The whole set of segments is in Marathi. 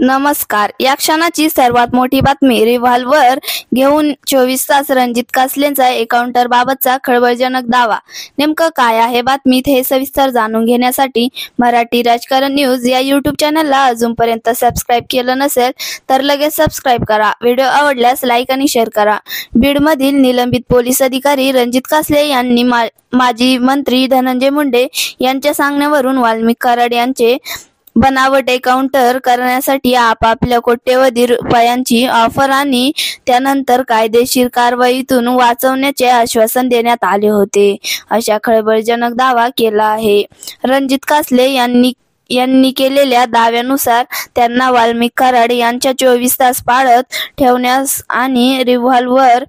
नमस्कार. या क्षणाची सर्वात मोठी बातमी. रिव्हॉल्वर घेऊन 24 तास रणजित कासलेंचा एन्काउंटरबाबतचा खळबळजनक दावा. नेमकं काय आहे बातमीत हे सविस्तर जाणून घेण्यासाठी मराठी राजकारण न्यूज या यूट्यूब चॅनलला अजूनपर्यंत सबस्क्राईब केलं नसेल तर लगेच सबस्क्राईब करा. व्हिडिओ आवडल्यास लाईक आणि शेअर करा. बीडमधील निलंबित पोलीस अधिकारी रणजित कासले यांनी माजी मंत्री धनंजय मुंडे यांच्या सांगण्यावरून वाल्मिक कराड यांचे बनावट एन्काउंटर करण्यासाठी आपापल्या कोट्यवधी रुपयांची ऑफर आणि त्यानंतर कायदेशीर कारवाईतून वाचवण्याचे आश्वासन देण्यात आले होते, अशा खळबळजनक दावा केला आहे. रणजित कासले यांनी केलेल्या दाव्यानुसार त्यांना वाल्मिक कराड यांच्या 24 तास पाळत ठेवण्यास आणि रिव्हॉल्वर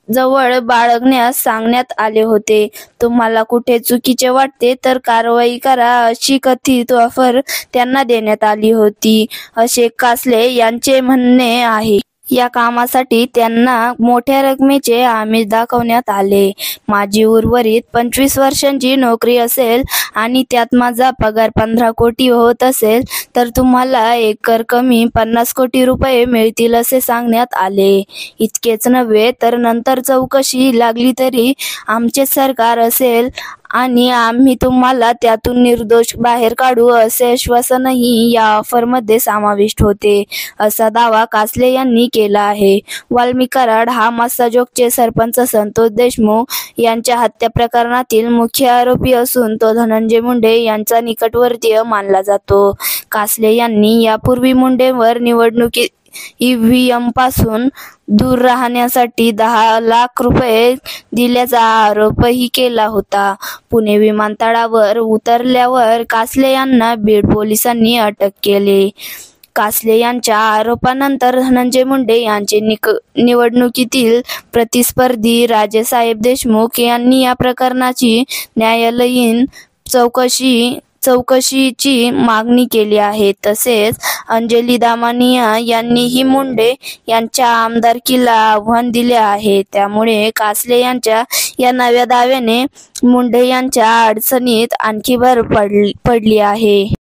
जवळ बाळगण्यास सांगण्यात आले होते. तुम्हाला कुठे चुकीचे वाटते तर कारवाई करा, अशी कथित ऑफर त्यांना देण्यात आली होती, असे कासले यांचे म्हणणे आहे. या कामासाठी त्यांना मोठ्या रकमेचे आमिष दाखवण्यात आले. माझी उर्वरित 25 वर्षांची नोकरी असेल आणि त्यात माझा पगार 15 कोटी होत असेल तर तुम्हाला एकर कमी 50 कोटी रुपये मिळतील, असे सांगण्यात आले. इतकेच नव्हे तर नंतर चौकशी लागली तरी आमचे सरकार असेल आणि आम्ही तुम्हाला त्यातून निर्दोष बाहेर काढू, असे आश्वासनही या ऑफरमध्ये समाविष्ट होते, असा दावा कासले यांनी केला आहे. वाल्मिक कराड हा मस्साजोगचे सरपंच संतोष देशमुख यांच्या हत्या प्रकरणातील मुख्य आरोपी असून तो धनंजय मुंडे यांचा निकटवर्तीय मानला जातो. कासले यांनी यापूर्वी मुंडेंवर निवडणुकीत EVM पासून दूर राहण्यासाठी 10 लाख रुपये दिल्याचा आरोपही केला होता. पुणे विमानतळावर उतरल्यावर कासले यांना बीड पोलिसांनी अटक केले. कासले यांच्या आरोपानंतर धनंजय मुंडे यांचे निवडणुकीतील प्रतिस्पर्धी राजेसाहेब देशमुख यांनी या प्रकरणाची न्यायालयीन चौकशीची मागणी केली आहे. तसेच अंजली दामानिया यांनीही मुंडे यांच्या आमदारकीला आव्हान दिले आहे. त्यामुळे कासले यांच्या या नव्या दाव्याने मुंडे यांच्या अडचणीत आणखी भर पडली आहे.